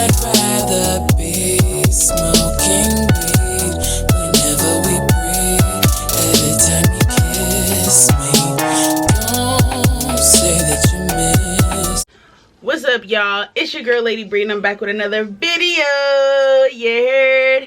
I'd rather be smoking weed whenever we breathe. Every time you kiss me, don't say that you miss. What's up, y'all? It's your girl Lady Bree and I'm back with another video. You heard?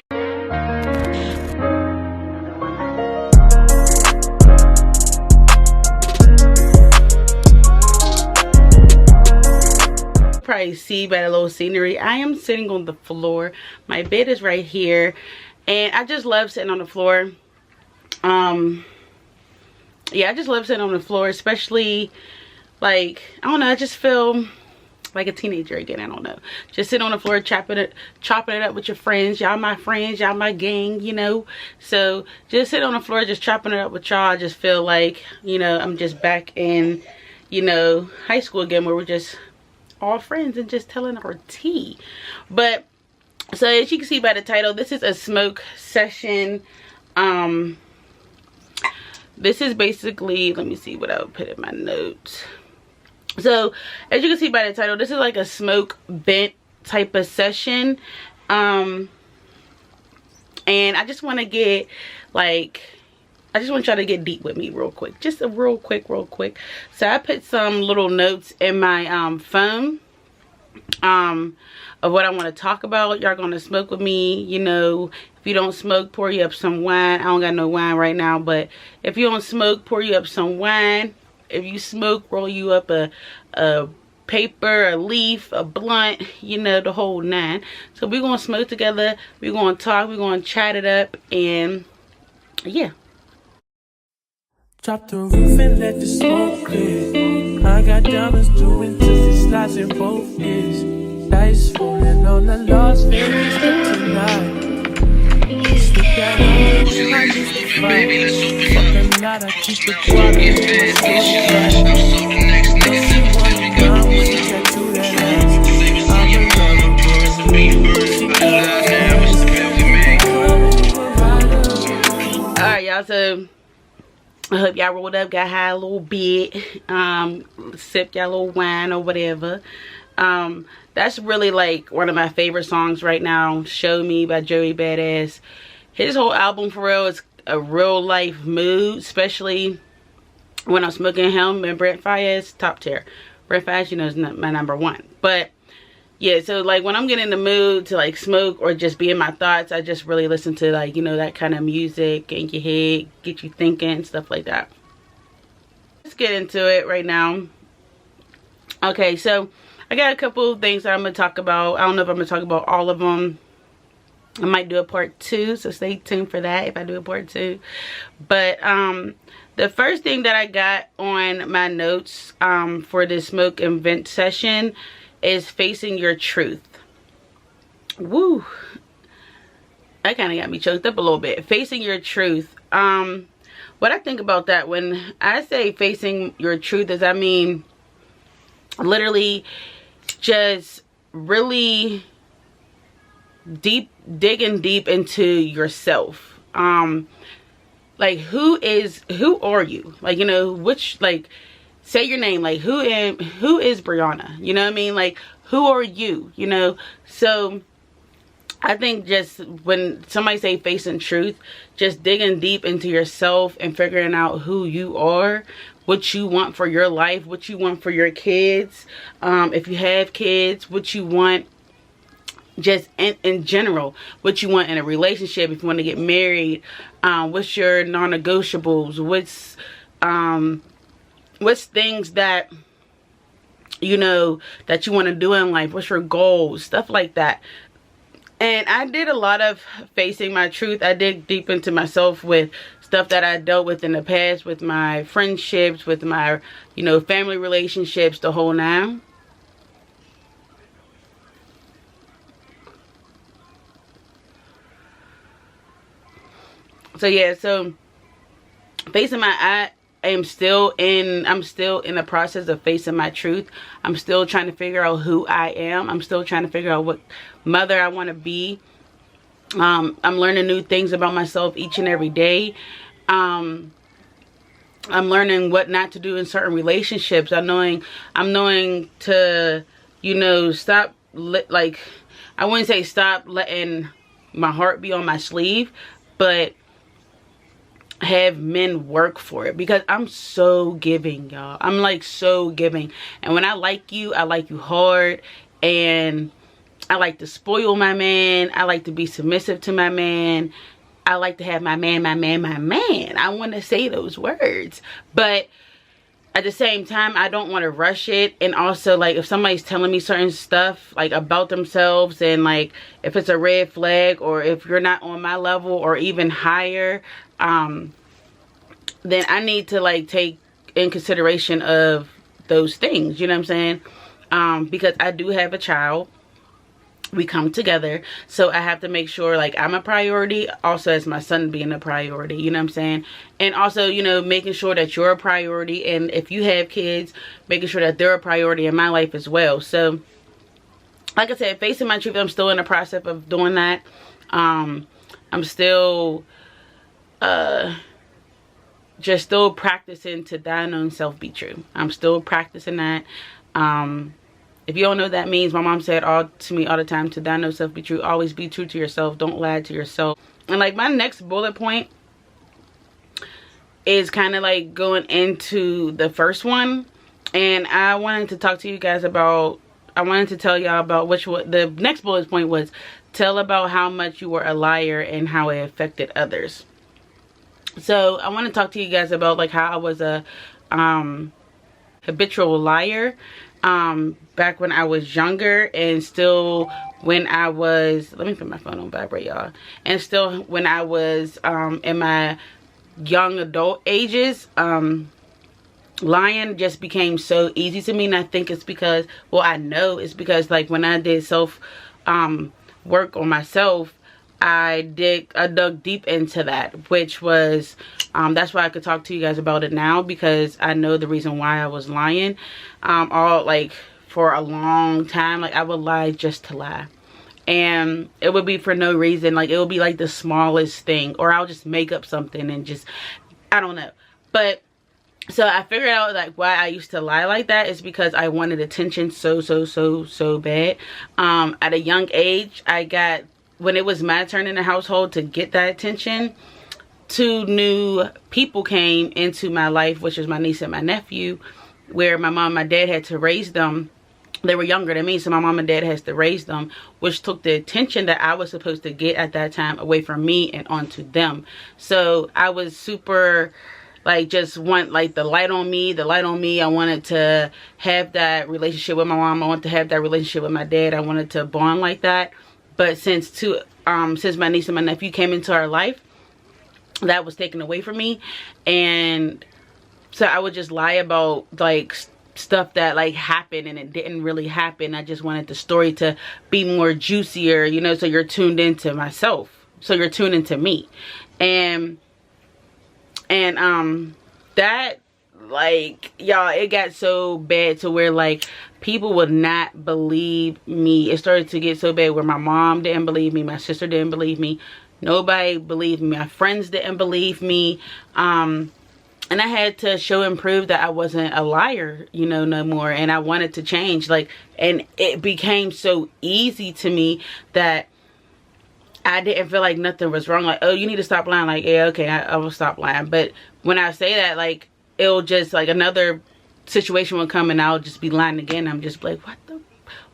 Probably see by the little scenery, I am sitting on the floor. My bed is right here and I just love sitting on the floor. Yeah, I just love sitting on the floor, especially like, I don't know, I just feel like a teenager again. I don't know, just sitting on the floor chopping it up with your friends. Y'all my friends, y'all my gang, you know. So just sit on the floor just chopping it up with y'all. I just feel like, you know, I'm just back in, you know, high school again, where we're just all friends and just telling our tea. But so as you can see by the title, this is a smoke session. This is basically, let me see what I would put in my notes. So as you can see by the title, this is like a smoke vent type of session. And I just want to get like, I just want y'all to get deep with me real quick. Just a real quick. So I put some little notes in my phone of what I want to talk about. Y'all gonna smoke with me, you know. If you don't smoke, pour you up some wine. I don't got no wine right now, but if you don't smoke, pour you up some wine. If you smoke, roll you up a paper, a leaf, a blunt, you know, the whole nine. So we're gonna smoke together, we're gonna talk, we're gonna chat it up, and yeah. Drop the roof and let the smoke clear. I got diamonds doing twisted slides in both ears. Dice falling on the Las Vegas strip tonight. Slip that on, I used to fight. Fuck a night, I keep the water in my store. Don't see one around when you get to that ass. I'm a lover, she got Alright, y'all, so I hope y'all rolled up, got high a little bit, sipped y'all little wine or whatever. That's really like one of my favorite songs right now, Show Me by Joey Badass. His whole album for real is a real life mood, especially when I'm smoking him and Brent Faiyaz, top tier. Brent Faiyaz, you know, is not my number one. But yeah, so like when I'm getting in the mood to like smoke or just be in my thoughts, I just really listen to like, you know, that kind of music in your head, get you thinking, stuff like that. Let's get into it right now. Okay, so I got a couple of things that I'm going to talk about. I don't know if I'm going to talk about all of them. I might do a part 2, so stay tuned for that if I do a part 2. But the first thing that I got on my notes for this smoke and vent session is facing your truth. Woo, that kind of got me choked up a little bit. Facing your truth. What I think about that when I say facing your truth is, I mean literally just really digging deep into yourself. Like who are you? Like, you know, which, like, say your name, like who is Brianna, you know what I mean? Like, who are you, you know? So I think just when somebody say facing truth, just digging deep into yourself and figuring out who you are, what you want for your life, what you want for your kids, if you have kids, what you want just in general, what you want in a relationship, if you want to get married, what's your non-negotiables, what's things that, you know, that you want to do in life, what's your goals, stuff like that. And I did a lot of facing my truth. I dig deep into myself with stuff that I dealt with in the past, with my friendships, with my, you know, family relationships, the whole nine. So yeah, so facing my, I'm still in the process of facing my truth. I'm still trying to figure out who I am. I'm still trying to figure out what mother I want to be. I'm learning new things about myself each and every day. I'm learning what not to do in certain relationships. I'm knowing to, you know, stop like I wouldn't say stop letting my heart be on my sleeve, but have men work for it, because I'm so giving, y'all. I'm like so giving, and when I like you hard, and I like to spoil my man. I like to be submissive to my man. I like to have my man, my man, my man. I want to say those words, but at the same time, I don't want to rush it. And also, like, if somebody's telling me certain stuff, like, about themselves, and, like, if it's a red flag, or if you're not on my level or even higher, then I need to, like, take in consideration of those things. You know what I'm saying? Because I do have a child. We come together, so I have to make sure, like, I'm a priority, also as my son being a priority. You know what I'm saying? And also, you know, making sure that you're a priority, and if you have kids, making sure that they're a priority in my life as well. So, like I said, facing my truth, I'm still in the process of doing that. I'm still just still practicing to thine own self be true. I'm still practicing that. If you don't know what that means, my mom said to me all the time, to thine own self be true. Always be true to yourself. Don't lie to yourself. And, like, my next bullet point is kind of like going into the first one. And I wanted to talk to you guys about, I wanted to tell y'all about the next bullet point was, tell about how much you were a liar and how it affected others. So I want to talk to you guys about, like, how I was a habitual liar back when I was younger, and still when I was, let me put my phone on vibrate, y'all, and still when I was in my young adult ages. Lying just became so easy to me, and I think it's because, well, I know it's because, like, when I did self work on myself, I dug deep into that, which was that's why I could talk to you guys about it now, because I know the reason why I was lying. All, like, for a long time, like, I would lie just to lie, and it would be for no reason. Like, it would be like the smallest thing, or I'll just make up something and just, I don't know. But so I figured out, like, why I used to lie like that is because I wanted attention so bad. At a young age, when it was my turn in the household to get that attention, 2 new people came into my life, which is my niece and my nephew, where my mom and my dad had to raise them. They were younger than me, so my mom and dad has to raise them, which took the attention that I was supposed to get at that time away from me and onto them. So I was super, like, just want, like, the light on me. I wanted to have that relationship with my mom. I wanted to have that relationship with my dad. I wanted to bond like that. But since my niece and my nephew came into our life, that was taken away from me. And so I would just lie about, like, stuff that, like, happened and it didn't really happen. I just wanted the story to be more juicier, you know, so you're tuned into myself. So you're tuned into me. And that, like, y'all, it got so bad to where, like, people would not believe me. It started to get so bad where my mom didn't believe me, my sister didn't believe me, nobody believed me, my friends didn't believe me. And I had to show and prove that I wasn't a liar, you know, no more. And I wanted to change, like, and it became so easy to me that I didn't feel like nothing was wrong. Like, oh, you need to stop lying. Like, yeah, okay, I will stop lying. But when I say that, like, it'll just, like, another situation will come and I'll just be lying again. I'm just like,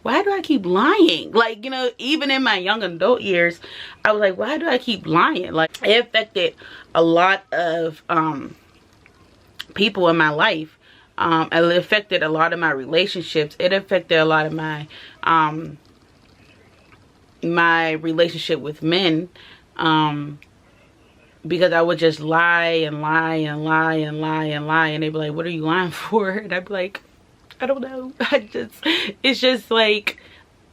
why do I keep lying? Like, you know, even in my young adult years, I was like, why do I keep lying? Like, it affected a lot of people in my life. It affected a lot of my relationships. It affected a lot of my my relationship with men, because I would just lie and lie and lie and lie and lie, and they'd be like, what are you lying for? And I'd be like, I don't know. It's just like,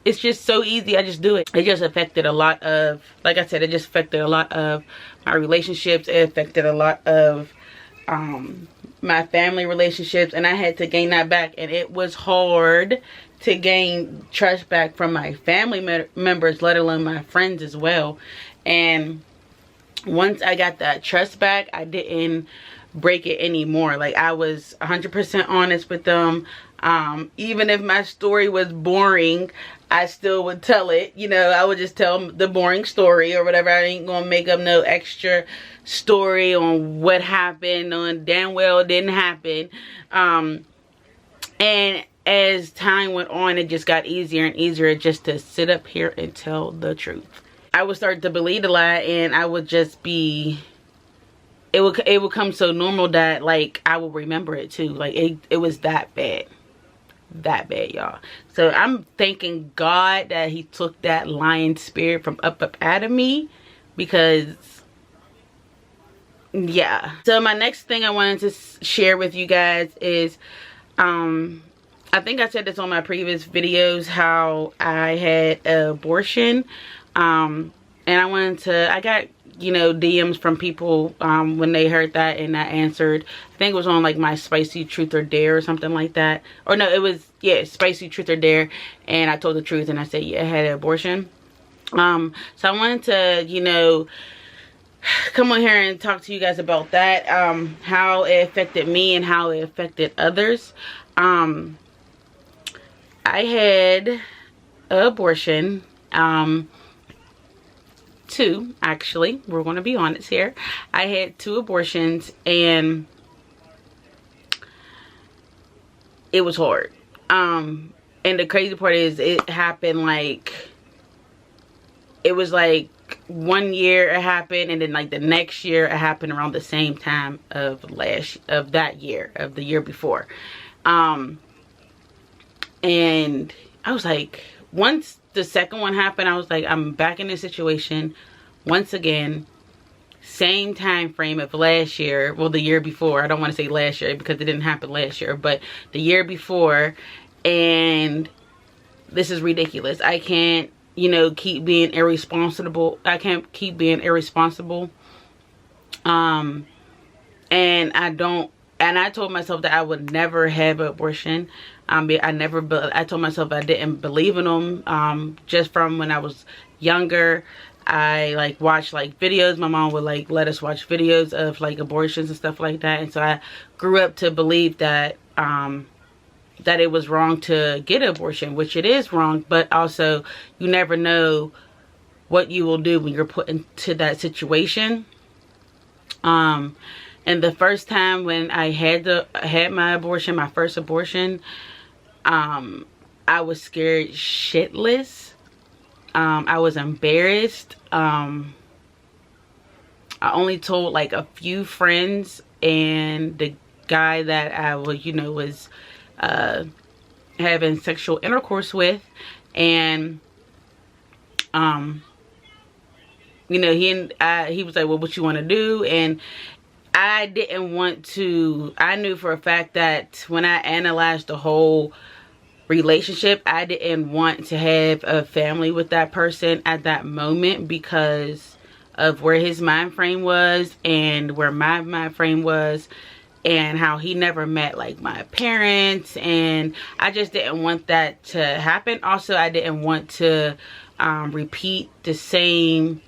it's just so easy. I just do it. It just affected a lot of, like I said, it just affected a lot of my relationships. It affected a lot of my family relationships, and I had to gain that back. And it was hard to gain trust back from my family members, let alone my friends as well. And once I got that trust back, I didn't break it anymore. Like, I was 100% honest with them. Even if my story was boring, I still would tell it. You know, I would just tell the boring story or whatever. I ain't gonna make up no extra story on what happened, on damn well it didn't happen. And as time went on, it just got easier and easier just to sit up here and tell the truth. I would start to believe a lot, and I would just be, it would come so normal that like I would remember it too. Like it was that bad. That bad, y'all. So I'm thanking God that he took that lion spirit from up out of me, because yeah. So my next thing I wanted to share with you guys is I think I said this on my previous videos, how I had an abortion, and I got, you know, DMs from people when they heard that, and I answered. I think it was on like my Spicy Truth or Dare or something like that. Or no, it was, yeah, Spicy Truth or Dare, and I told the truth and I said, yeah, I had an abortion. So I wanted to, you know, come on here and talk to you guys about that, how it affected me and how it affected others. I had an abortion, two, actually. We're going to be honest here. I had 2 abortions, and it was hard. And the crazy part is it happened like, it was like 1 year it happened, and then like the next year it happened around the same time of the year before. And I was like, once the second one happened, I was like, I'm back in this situation once again, same time frame of last year. Well, the year before. I don't want to say last year because it didn't happen last year, but the year before. And this is ridiculous. I can't, you know, keep being irresponsible. I can't keep being irresponsible. And I told myself that I would never have an abortion. I told myself I didn't believe in them. Just from when I was younger, I like watched like videos. My mom would like let us watch videos of like abortions and stuff like that. And so I grew up to believe that that it was wrong to get an abortion, which it is wrong. But also, you never know what you will do when you're put into that situation. And the first time when I had my abortion, my first abortion, I was scared shitless. I was embarrassed. I only told like a few friends and the guy that I was, you know, was having sexual intercourse with. And you know, he was like, well, what you want to do? And I didn't want to. I knew for a fact that when I analyzed the whole relationship, I didn't want to have a family with that person at that moment, because of where his mind frame was and where my mind frame was, and how he never met like my parents. And I just didn't want that to happen. Also, I didn't want to repeat the same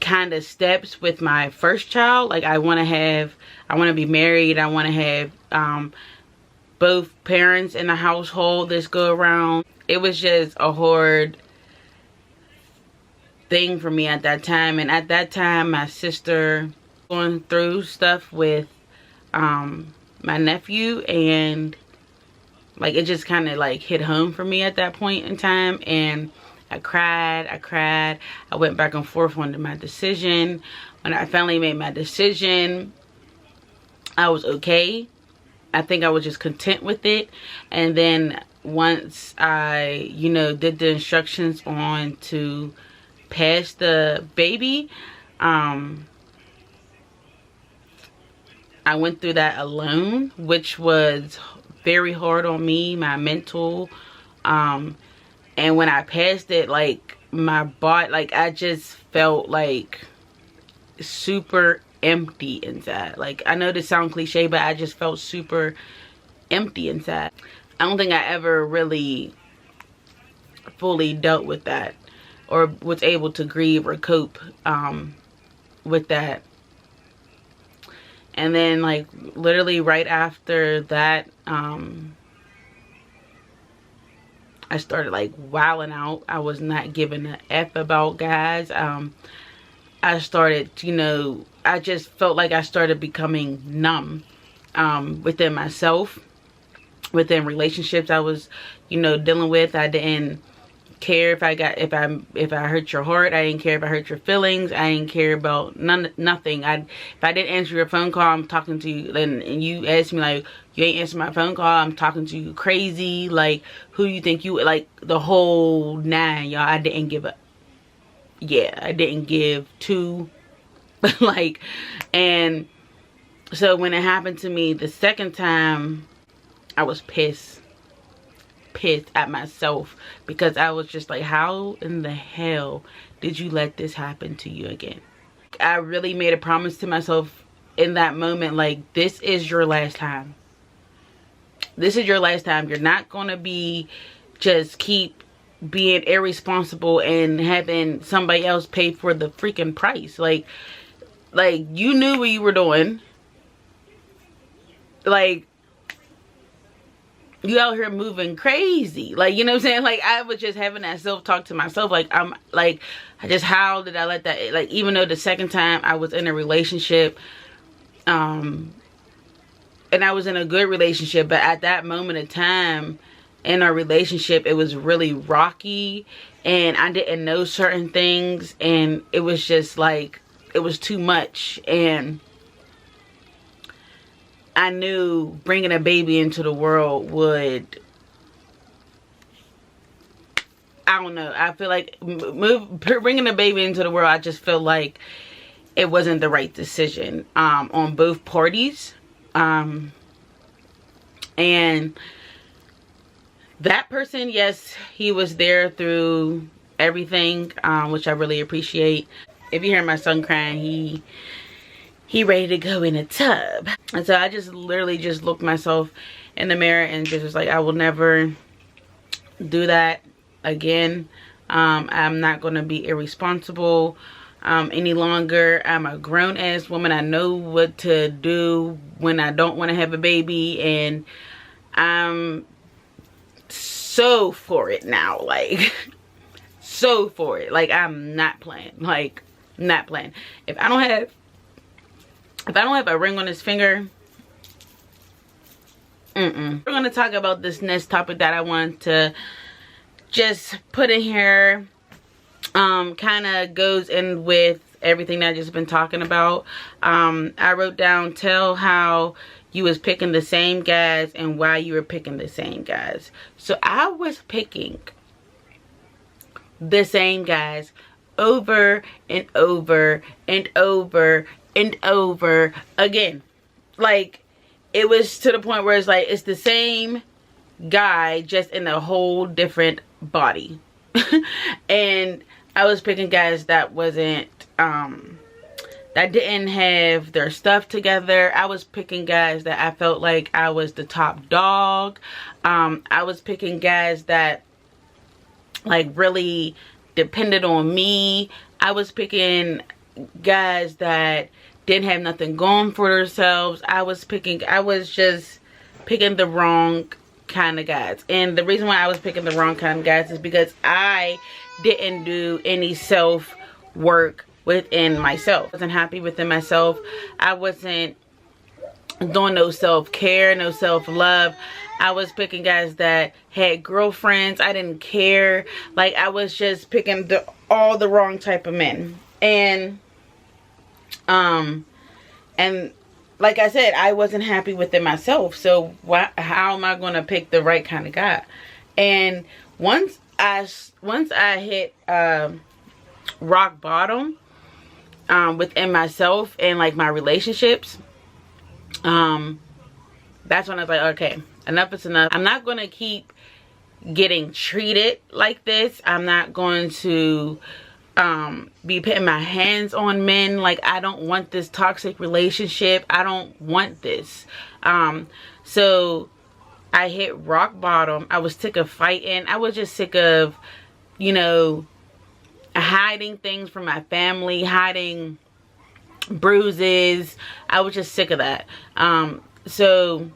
kind of steps with my first child. Like I want to be married. I want to have both parents in the household this go around. It was just a hard thing for me at that time. And at that time, my sister going through stuff with my nephew, and like it just kind of like hit home for me at that point in time. And I cried. I went back and forth on my decision. When I finally made my decision, I was okay. I think I was just content with it. And then once I, you know, did the instructions on to pass the baby, I went through that alone, which was very hard on me, my mental. And when I passed it, like my body, like I just felt like super empty inside. Like, I know this sounds cliche, but I just felt super empty inside. I don't think I ever really fully dealt with that, or was able to grieve or cope with that. And then like literally right after that, I started like wilding out. I was not giving a F about guys. I started, you know, I just felt like I started becoming numb within myself, within relationships I was, you know, dealing with. I didn't care if I hurt your heart. I didn't care if I hurt your feelings. I didn't care about nothing. If I didn't answer your phone call, I'm talking to you, and you ask me like, you ain't answering my phone call, I'm talking to you crazy, like, who you think you, like, the whole nine, y'all. I didn't give a, yeah, I didn't give two, like, and so when it happened to me the second time, I was pissed at myself, because I was just like, how in the hell did you let this happen to you again? I really made a promise to myself in that moment, like, this is your last time. This is your last time. You're not gonna be just keep being irresponsible and having somebody else pay for the freaking price. Like you knew what you were doing. Like, you out here moving crazy, like, you know what I'm saying? Like, I was just having that self-talk to myself, like, I'm like, how did I let that, like, even though the second time I was in a relationship, and I was in a good relationship, but at that moment of time in our relationship, it was really rocky, and I didn't know certain things, and it was just like, it was too much, and I knew bringing a baby into the world would, I don't know, I feel like bringing a baby into the world, I just feel like it wasn't the right decision on both parties. And that person, yes, he was there through everything, which I really appreciate. If you hear my son crying, he ready to go in a tub. And so I just literally just looked myself in the mirror and just was like, I will never do that again. I'm not going to be irresponsible any longer. I'm a grown-ass woman. I know what to do when I don't want to have a baby, and I'm so for it now. Like, so for it. Like, I'm not playing. Like, not playing. If I don't have a ring on this finger, we're going to talk about this next topic that I want to just put in here. Kind of goes in with everything that I've just been talking about. I wrote down, tell how you was picking the same guys and why you were picking the same guys. So I was picking the same guys over and over and over and over again. Like, it was to the point where it's like, it's the same guy just in a whole different body. And I was picking guys that wasn't that didn't have their stuff together. I was picking guys that I felt like I was the top dog. I was picking guys that like really depended on me. I was picking guys that didn't have nothing going for themselves. I was just picking the wrong kind of guys. And the reason why I was picking the wrong kind of guys is because I didn't do any self work within myself. I wasn't happy within myself. I wasn't doing no self-care, no self-love. I was picking guys that had girlfriends. I didn't care. Like, I was just picking all the wrong type of men. And like I said, I wasn't happy within myself. So how am I going to pick the right kind of guy? And once I hit rock bottom within myself and like my relationships, that's when I was like, okay, enough is enough. I'm not going to keep getting treated like this. I'm not going to be putting my hands on men. Like, I don't want this toxic relationship. I don't want this. So I hit rock bottom. I was sick of fighting. I was just sick of, you know, hiding things from my family, hiding bruises. I was just sick of that. So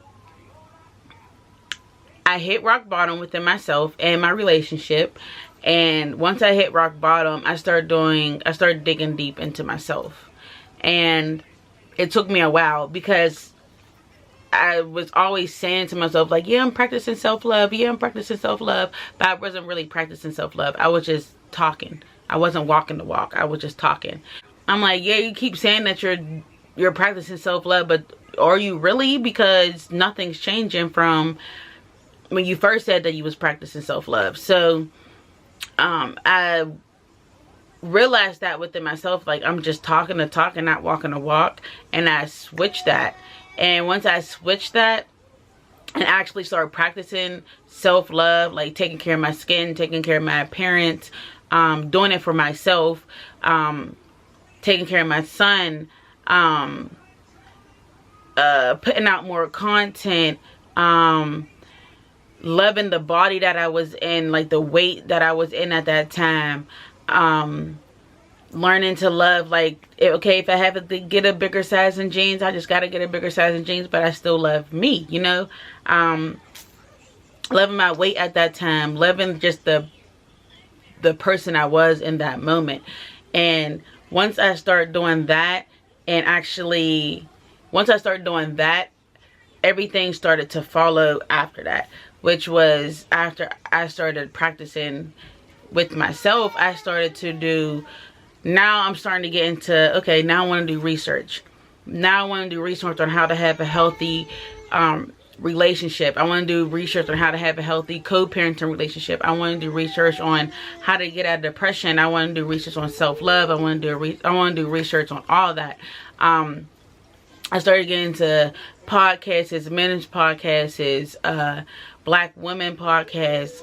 I hit rock bottom within myself and my relationship. And once I hit rock bottom, I started digging deep into myself. And it took me a while, because I was always saying to myself, like, yeah, I'm practicing self-love. Yeah, I'm practicing self-love. But I wasn't really practicing self-love. I was just talking. I wasn't walking the walk. I was just talking. I'm like, yeah, you keep saying that you're practicing self-love, but are you really? Because nothing's changing from when you first said that you was practicing self-love. So I realized that within myself, like, I'm just talking the talk and not walking the walk. And I switched that. And once I switched that and actually started practicing self-love, like taking care of my skin, taking care of my appearance, doing it for myself, taking care of my son, putting out more content, loving the body that I was in, like the weight that I was in at that time, learning to love, like, okay, if I have to get a bigger size in jeans, I just gotta get a bigger size in jeans, but I still love me, you know. Loving my weight at that time, loving just the person I was in that moment. And once I started doing that, and actually once I started doing that, everything started to follow after that, which was after I started practicing with myself. I started to do, now I'm starting to get into, okay, now I want to do research. Now I want to do research on how to have a healthy relationship. I want to do research on how to have a healthy co-parenting relationship. I want to do research on how to get out of depression. I want to do research on self-love. I want to do research on all that. I started getting into podcasts, men's podcasts, black women podcasts,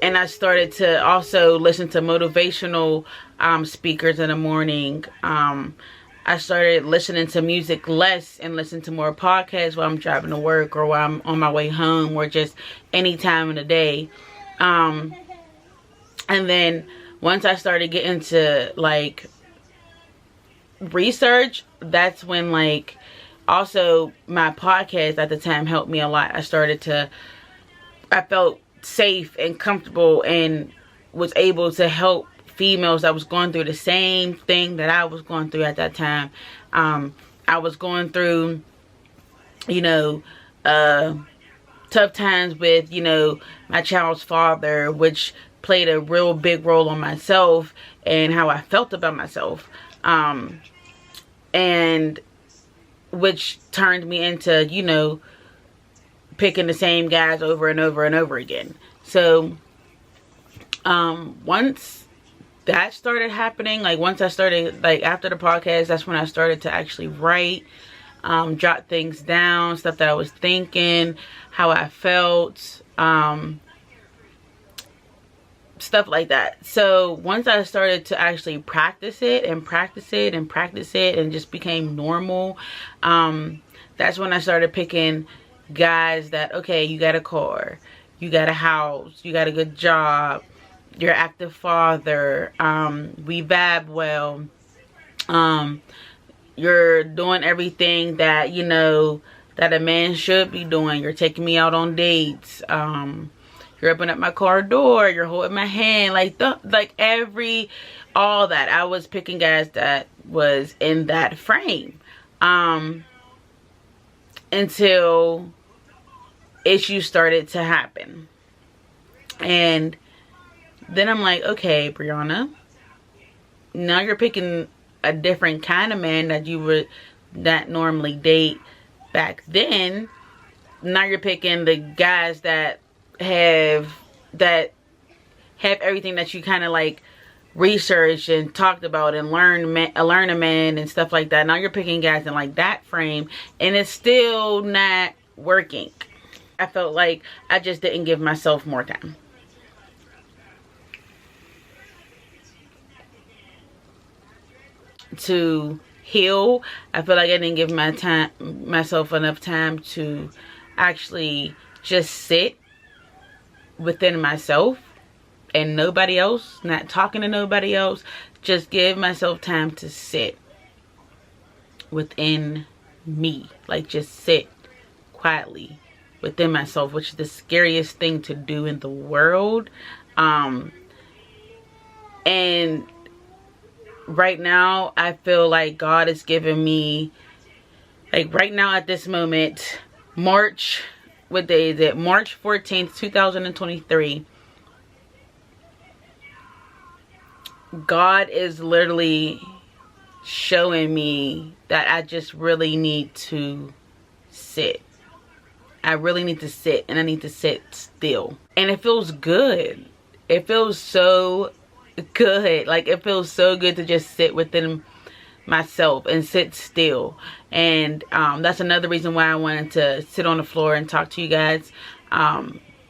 and I started to also listen to motivational speakers in the morning. I started listening to music less and listen to more podcasts while I'm driving to work, or while I'm on my way home, or just any time in the day. And then once I started getting to like research, that's when, like, also my podcast at the time helped me a lot. I felt safe and comfortable and was able to help females that was going through the same thing that I was going through at that time. I was going through, you know, tough times with, you know, my child's father, which played a real big role on myself and how I felt about myself. And which turned me into, you know, picking the same guys over and over and over again. So once that started happening, like once I started, like after the podcast, that's when I started to actually write, jot things down, stuff that I was thinking, how I felt, stuff like that. So once I started to actually practice it and practice it and practice it, and just became normal, that's when I started picking guys that, okay, you got a car, you got a house, you got a good job, you're an active father, we vibe well, you're doing everything that, you know, that a man should be doing. You're taking me out on dates, you're opening up my car door, you're holding my hand, like all that. I was picking guys that was in that frame, until issues started to happen. And then I'm like, okay, Brianna, now you're picking a different kind of man that you would not normally date back then. Now you're picking the guys that have everything that you kind of like researched and talked about and learn a man and stuff like that. Now you're picking guys in like that frame, and it's still not working. I felt like I just didn't give myself more time to heal. I feel like I didn't give myself enough time to actually just sit within myself and nobody else, not talking to nobody else. Just give myself time to sit within me, like just sit quietly within myself, which is the scariest thing to do in the world. And right now I feel like God is giving me, like right now at this moment, March, what day is it? March 14th, 2023. God is literally showing me that I just really need to sit. I really need to sit, and I need to sit still. And it feels good. It feels so good. Like, it feels so good to just sit within myself and sit still. And that's another reason why I wanted to sit on the floor and talk to you guys,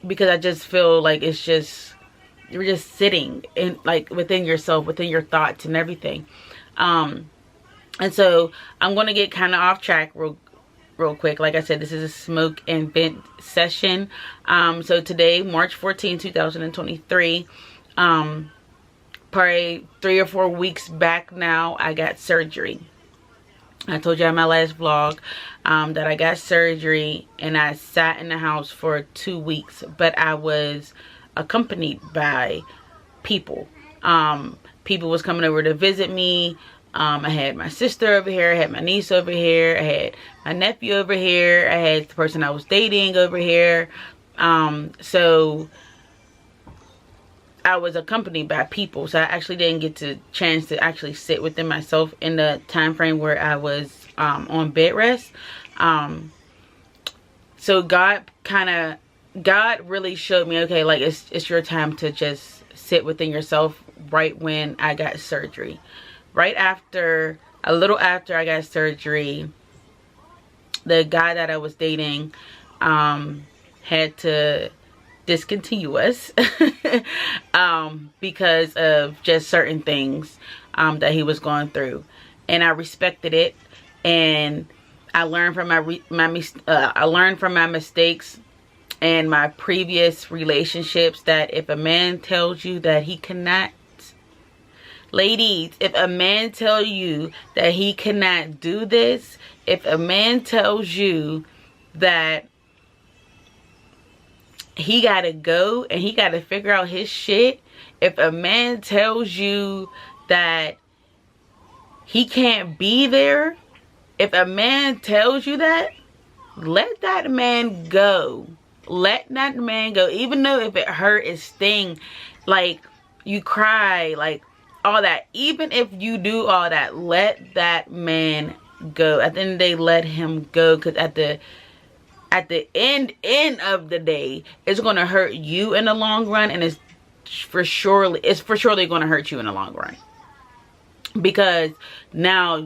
because I just feel like it's just, you're just sitting in, like, within yourself, within your thoughts and everything. And so I'm going to get kind of off track real quick. Like I said, this is a smoke and vent session. So today, March 14, 2023, probably 3 or 4 weeks back now, I got surgery. I told you in my last vlog that I got surgery, and I sat in the house for 2 weeks, but I was accompanied by people. People was coming over to visit me. I had my sister over here, I had my niece over here, I had my nephew over here, I had the person I was dating over here. So I was accompanied by people, so I actually didn't get the chance to actually sit within myself in the time frame where I was on bed rest. So God really showed me, okay, like it's your time to just sit within yourself. Right when I got surgery, right after, a little after I got surgery, the guy that I was dating had to discontinue us because of just certain things that he was going through, and I respected it, and I learned from I learned from my mistakes and my previous relationships, that if a man tells you that he cannot, ladies, if a man tells you that he cannot do this, if a man tells you that he gotta go and he gotta figure out his shit, if a man tells you that he can't be there, if a man tells you that, let that man go. Let that man go. Even though if it hurt, it sting, like you cry, like all that, even if you do all that, let that man go. At the end of the day, let him go, because at the end of the day, it's going to hurt you in the long run, and it's for surely going to hurt you in the long run, because now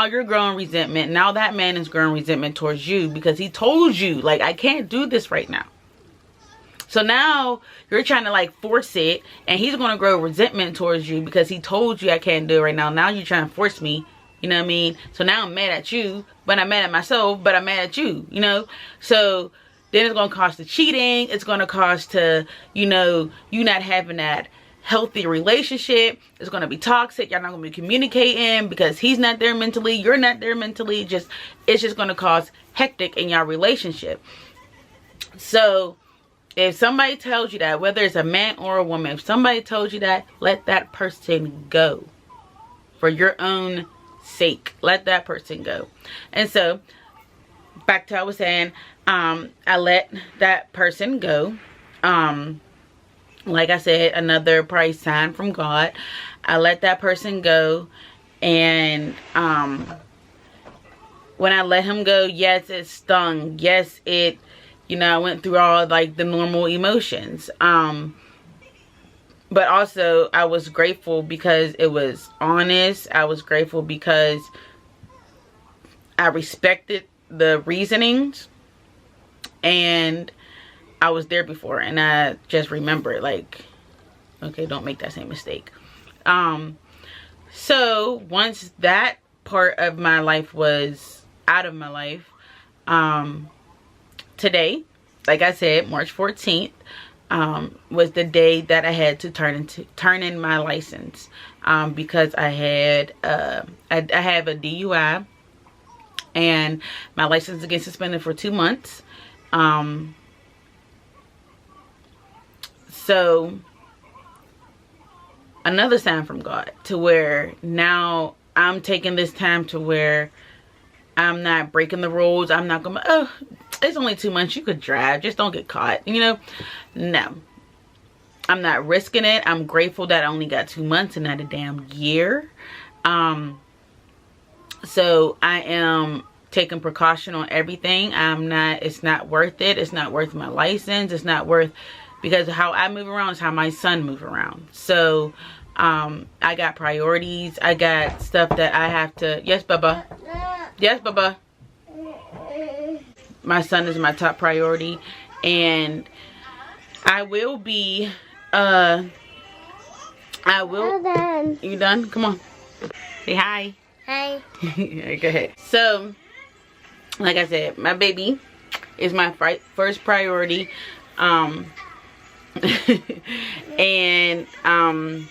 you're growing resentment. Now that man is growing resentment towards you because he told you, like, I can't do this right now. So now you're trying to like force it, and he's going to grow resentment towards you because he told you I can't do it right now. Now you're trying to force me, you know what I mean? So now I'm mad at you, but I'm mad at myself, but I'm mad at you, you know? So then it's going to cost the cheating. It's going to cost to, you know, you not having that healthy relationship. It's going to be toxic. Y'all not going to be communicating because he's not there mentally. You're not there mentally. It's just going to cause hectic in your relationship. So if somebody tells you that, whether it's a man or a woman, if somebody tells you that, let that person go. For your own sake, let that person go. And so, back to what I was saying, I let that person go. Like I said, another probably sign from God. I let that person go, and when I let him go, yes, it stung. Yes, it, you know, I went through all like the normal emotions. But also I was grateful because it was honest. I was grateful because I respected the reasonings, and I was there before, and I just remember it, like, okay, don't make that same mistake. So once that part of my life was out of my life, today, like I said, March 14th, was the day that I had to turn in my license, because I had I have a DUI, and my license is getting suspended for 2 months. So another sign from God, to where now I'm taking this time to where I'm not breaking the rules. I'm not gonna, oh, it's only 2 months, you could drive, just don't get caught, you know. No, I'm not risking it. I'm grateful that I only got 2 months and not a damn year. So I am taking precaution on everything. It's not worth it. It's not worth my license. It's not worth, because how I move around is how my son move around. So I got priorities. I got stuff that I have to, yes Bubba, yes Bubba. My son is my top priority, and I will be you done? Come on, say hi. Hi. Go ahead. So like I said, my baby is my first priority. And I'm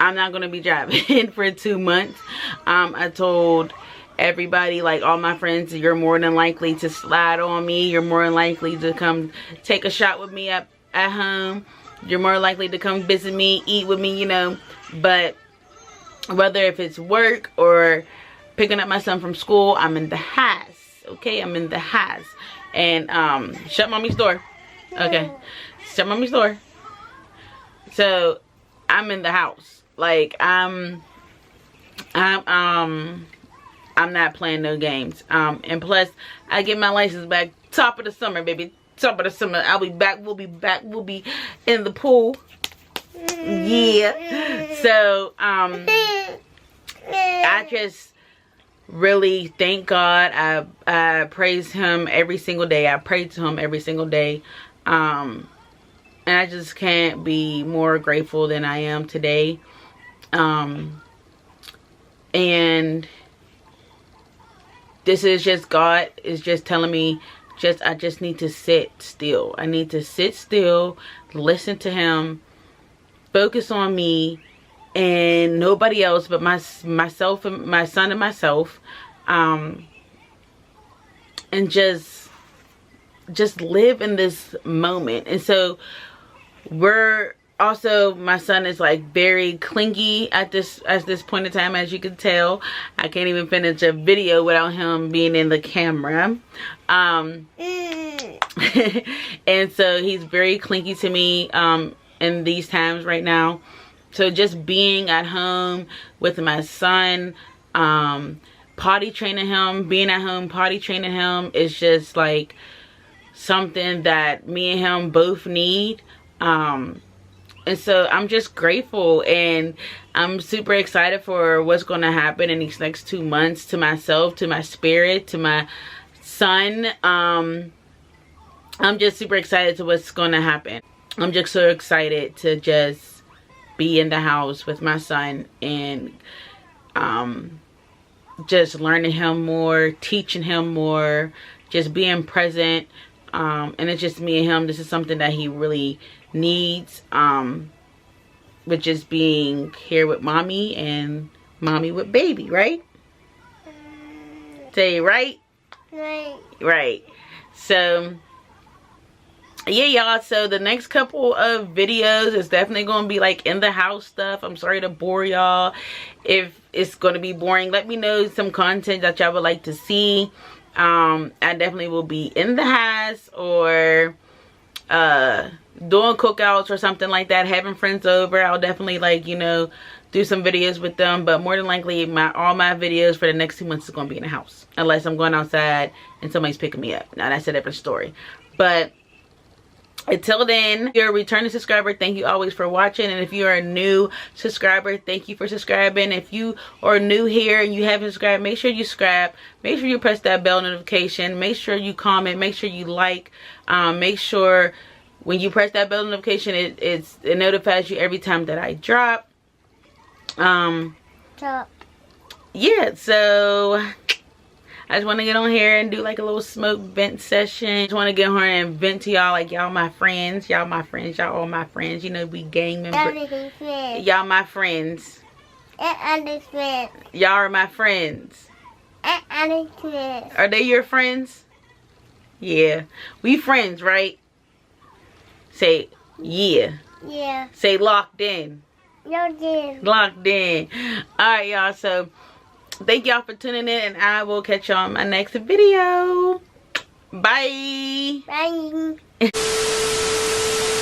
not gonna be driving for 2 months. I told everybody, like all my friends, you're more than likely to slide on me. You're more than likely to come take a shot with me at home. You're more likely to come visit me, eat with me, you know. But whether if it's work or picking up my son from school, I'm in the house. Okay, I'm in the house. And shut mommy's door. Okay, shut mommy's door. So I'm in the house. Like I'm not playing no games. And plus I get my license back top of the summer, baby. Top of the summer. I'll be back. We'll be back. We'll be in the pool. Yeah. So I just really thank God. I praise him every single day. I pray to him every single day. And I just can't be more grateful than I am today. And this is just God is just telling me, I just need to sit still. I need to sit still, listen to him, focus on me and nobody else but myself and my son and myself, and just live in this moment. And so we're also, my son is like very clingy at this point in time, as you can tell. I can't even finish a video without him being in the camera. And so he's very clingy to me in these times right now. So just being at home with my son, potty training him, being at home potty training him is just like something that me and him both need. And so I'm just grateful, and I'm super excited for what's going to happen in these next 2 months, to myself, to my spirit, to my son. I'm just super excited to what's going to happen. I'm just so excited to just be in the house with my son and just learning him more, teaching him more, just being present. And it's just me and him. This is something that he really needs, with just being here with mommy and mommy with baby, right? Say right? Right. So yeah, y'all, so the next couple of videos is definitely going to be like in the house stuff. I'm sorry to bore y'all. If it's going to be boring, let me know some content that y'all would like to see. I definitely will be in the house, or doing cookouts or something like that, having friends over. I'll definitely, like, you know, do some videos with them, but more than likely all my videos for the next 2 months is going to be in the house, unless I'm going outside and somebody's picking me up. Now that's a different story. But until then, if you're a returning subscriber, thank you always for watching. And if you are a new subscriber, thank you for subscribing. If you are new here and you haven't subscribed, make sure you subscribe. Make sure you press that bell notification. Make sure you comment. Make sure you like. Make sure when you press that bell notification, it notifies you every time that I drop. Yeah, so I just want to get on here and do like a little smoke vent session. I just want to get on here and vent to y'all, like y'all my friends. Y'all my friends. Y'all all my friends. You know, we gang members. Y'all my friends. Y'all are my friends. Are they your friends? Yeah. We friends, right? Say, yeah. Yeah. Say locked in. Locked in. Locked in. Alright, y'all. So, thank y'all for tuning in. And I will catch y'all in my next video. Bye. Bye.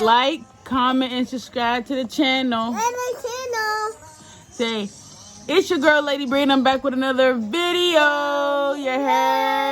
Like, comment, and subscribe to the channel. Say, it's your girl, Lady Bree, and I'm back with another video. You heard?